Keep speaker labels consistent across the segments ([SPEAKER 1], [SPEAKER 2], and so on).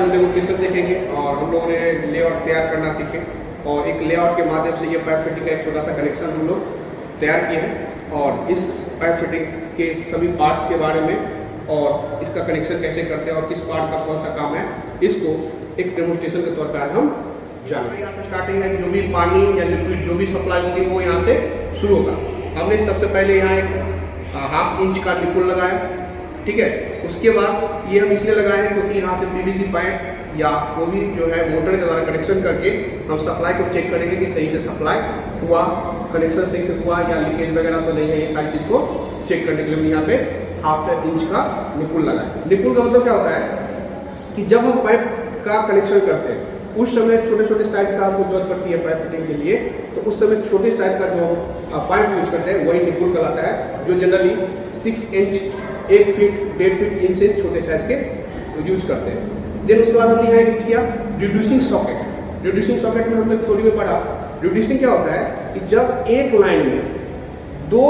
[SPEAKER 1] हम डेमोन्स्ट्रेशन देखेंगे और हम लोगों ने लेआउट तैयार करना सीखे और एक लेआउट के माध्यम से ये पाइप फिटिंग का एक छोटा सा कनेक्शन हम लोग तैयार किए हैं और इस पाइप फिटिंग के सभी पार्ट्स के बारे में और इसका कनेक्शन कैसे करते हैं और किस पार्ट का कौन सा काम है इसको एक डेमोन्स्ट्रेशन के तौर पे आज हम जानेंगे। यहाँ से स्टार्टिंग है, जो भी पानी या लिक्विड जो भी सप्लाई होगी वो यहाँ से शुरू होगा। हमने सबसे पहले यहाँ एक 1/2 इंच का निपुल लगाया, ठीक है। उसके बाद ये हम इसलिए लगाए हैं क्योंकि यहाँ से पीवीसी पाइप या कोई भी जो है मोटर के द्वारा कनेक्शन करके हम सप्लाई को चेक करेंगे कि सही से सप्लाई हुआ, कनेक्शन सही से हुआ या लीकेज वगैरह तो नहीं है। ये सारी चीज़ को चेक करने के लिए हम यहाँ पे 1/2 इंच का निपुल लगाए। निपुल का मतलब क्या होता है कि जब हम पाइप का कनेक्शन करते हैं उस समय छोटे छोटे साइज का हमको जरूरत पड़ती है पाइप फिटिंग के लिए, तो उस समय छोटे साइज का जो हम पाइप यूज करते हैं वही निपुल कहलाता है, जो generally 6 inch 1 feet 1.5 feet inch से छोटे साइज के यूज करते हैं। देन उसके बाद हमने यहाँ यूज किया रिड्यूसिंग सॉकेट। रिड्यूसिंग सॉकेट में हम लोग थोड़ी में पढ़ा रिड्यूसिंग क्या होता है कि जब एक लाइन में 2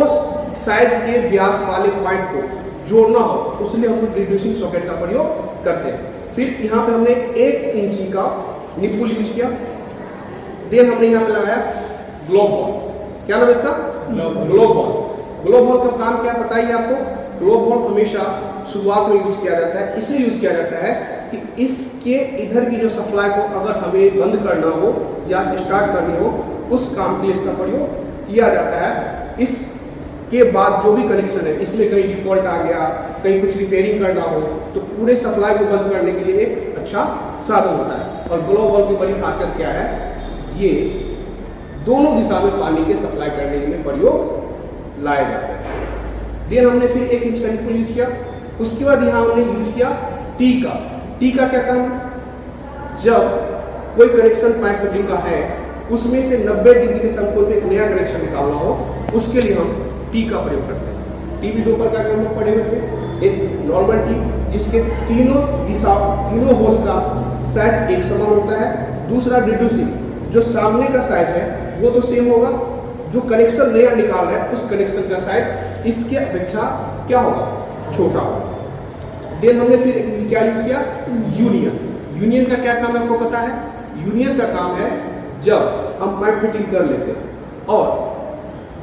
[SPEAKER 1] साइज के व्यास वाले पाइप को जोड़ना हो उसलिए हम लोग रिड्यूसिंग सॉकेट का प्रयोग करते हैं। फिर यहाँ पे हमने 1 इंची का निपुल यूज किया। देन हमने यहाँ पे लगाया ग्लोब बॉल। क्या नाम है इसका? Globe ball. ग्लोब बॉल का काम क्या पता ही आपको? ग्लोब बॉल हमेशा शुरुआत में यूज किया जाता है, इसलिए यूज किया जाता है कि इसके इधर की जो सप्लाई को अगर हमें बंद करना हो या स्टार्ट करनी हो उस काम के लिए इसका प्रयोग किया जाता है। इसके बाद जो भी कनेक्शन है इसमें कहीं डिफॉल्ट आ गया, कहीं कुछ रिपेयरिंग करना हो तो पूरे सप्लाई को बंद करने के लिए एक अच्छा साधन होता है। और ग्लोब बॉल की बड़ी खासियत क्या है, ये दोनों दिशा में पानी के सप्लाई करने में प्रयोग लाए जाते हैं। देन हमने फिर 1 इंच का निपुल यूज किया। उसके बाद यहाँ हमने यूज किया टी का। टी का क्या काम है? जब कोई कनेक्शन पाइप फिटिंग का है उसमें से 90 डिग्री के समकोण में एक नया कनेक्शन निकालना हो उसके लिए हम टी का प्रयोग करते हैं। टी भी 2 प्रकार के हम लोग पढ़े हुए थे। एक नॉर्मल टी जिसके तीनों होल का साइज एक समान होता है। दूसरा रिड्यूसिंग, जो सामने का साइज है वो तो सेम होगा, जो कनेक्शन नया निकाल रहा है उस कनेक्शन का साइज इसके अपेक्षा क्या होगा? छोटा होगा। देन हमने फिर क्या यूज किया? यूनियन। यूनियन का क्या काम है आपको पता है? यूनियन का काम है जब हम पाइप फिटिंग कर लेते हैं और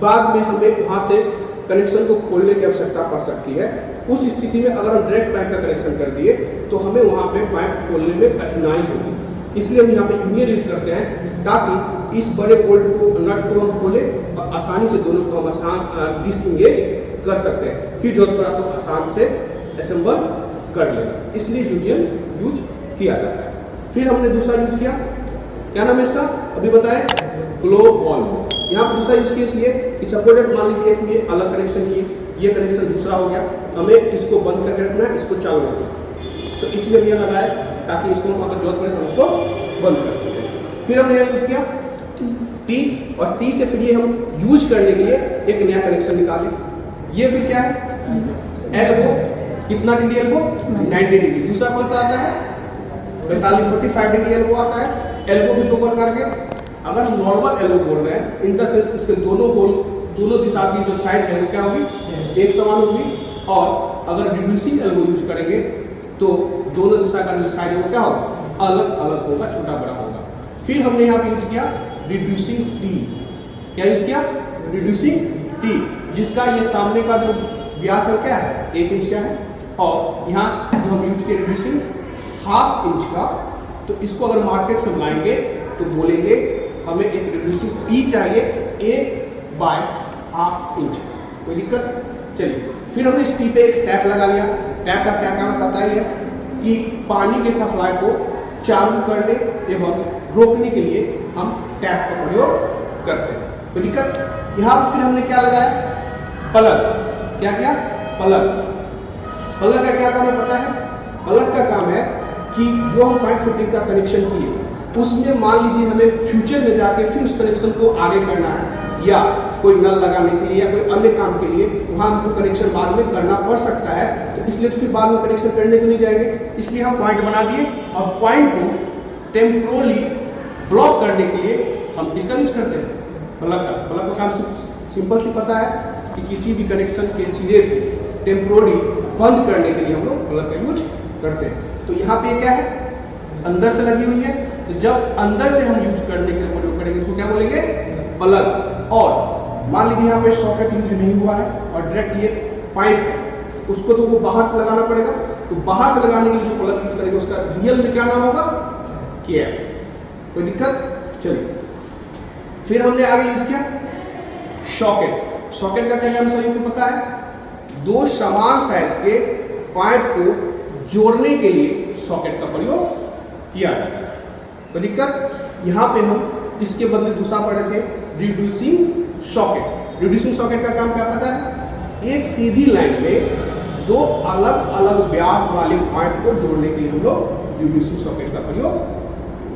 [SPEAKER 1] बाद में हमें वहां से कनेक्शन को खोलने की आवश्यकता पड़ सकती है, उस स्थिति में अगर हम डायरेक्ट पाइप का कनेक्शन कर दिए तो हमें वहां पे पाइप खोलने में कठिनाई होगी। इसलिए हम यहाँ पे यूनियन यूज करते हैं ताकि इस बड़े बोल्ट को नट को हम खोले और आसानी से दोनों को हम आसान डिसएंगेज कर सकते हैं। फिर जरूरत पड़ा तो आसान से असेंबल कर लेना, इसलिए यूनियन यूज किया जाता है। फिर हमने दूसरा यूज किया, क्या नाम है इसका? अभी बताए, ग्लोब बॉल। यहाँ पर दूसरा यूज किया इसलिए कि सपोर्टेड मान लीजिए एक ये अलग कनेक्शन किए, ये कनेक्शन दूसरा हो गया, हमें इसको बंद करके रखना है, इसको चालू रखना है, तो इसलिए हम लगाए ताकि इसको हम अगर जरूरत पड़े तो इसको बंद कर सकते हैं। फिर हमने यहाँ यूज किया टी, और टी से फिर ये हम यूज करने के लिए एक नया कनेक्शन निकाले। ये फिर क्या है? एल्बो। कितना डिग्री एल्बो? 90 डिग्री। दूसरा कौन सा आता है? 45 डिग्री एल्बो आता है। एल्बो भी 2 प्रकार के। अगर हम नॉर्मल एल्बो बोल रहे हैं इन द सेंस इसके दोनों होल दोनों दिशा की जो साइड है वो क्या होगी? एक समान होगी। और अगर रिड्यूसिंग एल्बो यूज करेंगे तो दोनों दिशा का जो साइड है वो क्या होगा? अलग अलग होगा, छोटा बड़ा होगा। फिर हमने यहाँ पे यूज किया रिड्यूसिंग टी। क्या यूज किया? रिड्यूसिंग टी, जिसका ये सामने का जो व्यास है क्या है? 1 इंच का है। और यहाँ जो हम यूज किए रिड्यूसिंग 1/2 इंच का, तो इसको अगर मार्केट से लाएंगे तो बोलेंगे हमें एक रिड्यूसिंग टी चाहिए 1/2 इंच। कोई दिक्कत? चलिए, फिर हमने इस टी पे एक टैप लगा लिया। टैप का क्या काम है पता ही है कि पानी के सप्लाई को चालू करने एवं रोकने के लिए हम टैप का प्रयोग करते हैं। कोई दिक्कत? यहाँ पर फिर हमने क्या लगाया? प्लग। क्या किया? प्लग। प्लग का क्या काम है पता है? प्लग का काम है कि जो हम पाइप फिटिंग का कनेक्शन किए उसमें मान लीजिए हमें फ्यूचर में जाके फिर उस कनेक्शन को आगे करना है या कोई नल लगाने के लिए या कोई अन्य काम के लिए वहाँ हमको कनेक्शन बाद में करना पड़ सकता है, तो इसलिए फिर बाद में कनेक्शन करने तो नहीं जाएंगे, इसलिए हम पॉइंट बना दिए। और पॉइंट को टेम्पोरली ब्लॉक करने के लिए हम किसका यूज करते हैं? प्लग का। प्लग का काम सिंपल सी पता है कि किसी भी कनेक्शन के सिरे को टेम्पोररी बंद करने के लिए हम लोग प्लग का यूज करते हैं। तो यहाँ पे क्या है? अंदर से लगी हुई है, तो जब अंदर से हम यूज करने के प्रयोग करेंगे उसको क्या बोलेंगे, प्लग। और मान लीजिए यहाँ पे सॉकेट यूज नहीं हुआ है और डायरेक्ट ये पाइप है, उसको तो वो बाहर से लगाना पड़ेगा, तो बाहर से लगाने के लिए जो प्लग यूज करेंगे उसका रियल में क्या नाम होगा, कैप। कोई दिक्कत? चलिए फिर हमने आगे यूज किया सॉकेट। सॉकेट का क्या नाम सभी को पता है, दो समान साइज के पाइप को जोड़ने के लिए सॉकेट का प्रयोग किया जाता है। कोई दिक्कत? यहाँ पे हम इसके बदले दूसरा पढ़े थे रिड्यूसिंग सॉकेट। रिड्यूसिंग सॉकेट का काम क्या पता है, एक सीधी लाइन में दो अलग अलग व्यास वाले पाइप को जोड़ने के लिए हम लोग रिड्यूसिंग सॉकेट का प्रयोग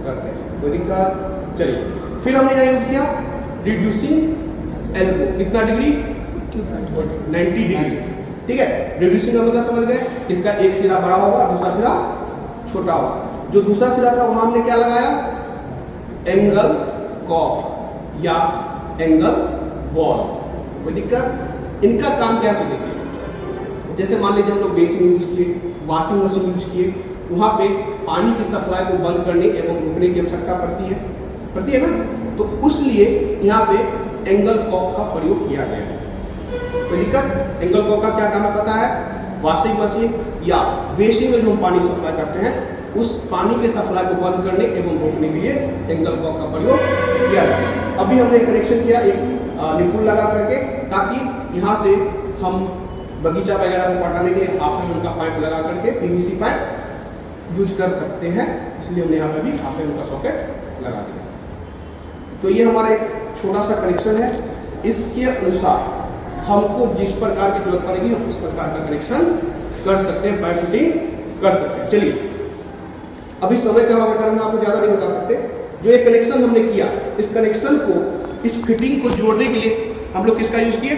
[SPEAKER 1] करते हैं। कोई दिक्कत? चलिए फिर हमने यहाँ यूज किया रिड्यूसिंग एल्बो। कितना डिग्री? 90 डिग्री। ठीक है, रिड्यूसिंग का मतलब समझ गए, इसका एक सिरा बड़ा होगा, दूसरा सिरा छोटा होगा। जो दूसरा सिरा था वहां हमने क्या लगाया, एंगल कॉक या एंगल वॉल। कोई दिक्कत? इनका काम क्या है देखिए, जैसे मान लीजिए हम लोग बेसिन यूज किए, वॉशिंग मशीन यूज किए, वहां पे पानी की सप्लाई को बंद करने एवं रोकने की आवश्यकता पड़ती है ना, तो उसलिए यहाँ पे एंगल कॉक का प्रयोग किया गया है। कोई दिक्कत? एंगल कॉक का क्या काम है पता है, वॉशिंग मशीन या बेसिन में जो हम पानी सप्लाई करते हैं उस पानी के सप्लाई को बंद करने एवं रोकने के लिए एंगल कॉक का प्रयोग किया जाता है। अभी हमने कनेक्शन किया एक निपुल लगा करके, ताकि यहाँ से हम बगीचा वगैरह को पटाने के लिए हाफ एम का पाइप लगा करके पीवीसी पाइप यूज कर सकते हैं, इसलिए हमने यहाँ पे भी हाफ एम का सॉकेट लगा दिया। तो ये हमारा एक छोटा सा कनेक्शन है, इसके अनुसार हमको जिस प्रकार की जरूरत पड़ेगी हम उस प्रकार का कनेक्शन कर सकते हैं, पाइप फिटिंग कर सकते हैं। चलिए अभी समय के अभाव में आपको ज्यादा नहीं बता सकते, जो ये कनेक्शन हमने किया, इस कनेक्शन को, इस फिटिंग को जोड़ने के लिए हम लोग किसका यूज किए,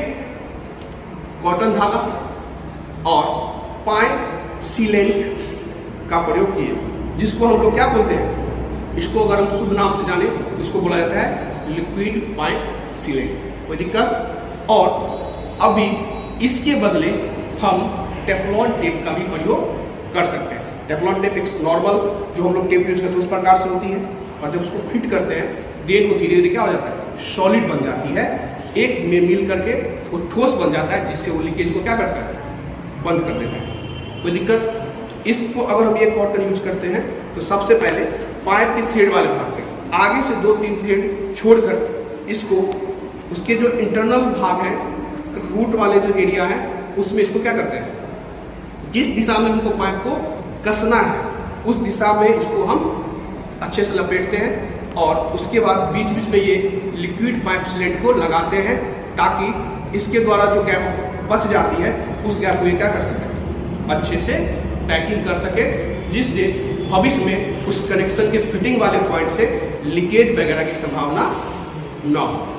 [SPEAKER 1] कॉटन धागा और पाइप सीलेंट का प्रयोग किए, जिसको हम लोग क्या बोलते हैं, इसको अगर हम शुद्ध नाम से जाने इसको बोला जाता है लिक्विड पाइप सीलेंट। कोई दिक्कत? और अभी इसके बदले हम टेफ्लॉन टेप का भी प्रयोग कर सकते हैं। टेफ्लॉन टेप एक नॉर्मल जो हम लोग टेप यूज करते हैं उस प्रकार से होती है, और जब उसको फिट करते हैं देन वो धीरे धीरे क्या हो जाता है, सॉलिड बन जाती है, एक में मिल करके वो ठोस बन जाता है, जिससे वो लीकेज को क्या करता है, बंद कर देता है। कोई दिक्कत? इसको अगर हम ये कॉटन यूज करते हैं तो सबसे पहले पाइप के थ्रेड वाले भाग पे आगे से 2-3 थ्रेड छोड़कर इसको उसके जो इंटरनल भाग है, रूट वाले जो एरिया है, उसमें इसको क्या करते हैं, जिस दिशा में हमको पाइप को कसना है उस दिशा में इसको हम अच्छे से लपेटते हैं, और उसके बाद बीच बीच में ये लिक्विड पाइप सीलेंट को लगाते हैं, ताकि इसके द्वारा जो गैप बच जाती है उस गैप को ये क्या कर सके, अच्छे से पैकिंग कर सके, जिससे भविष्य में उस कनेक्शन के फिटिंग वाले पॉइंट से लीकेज वगैरह की संभावना न हो।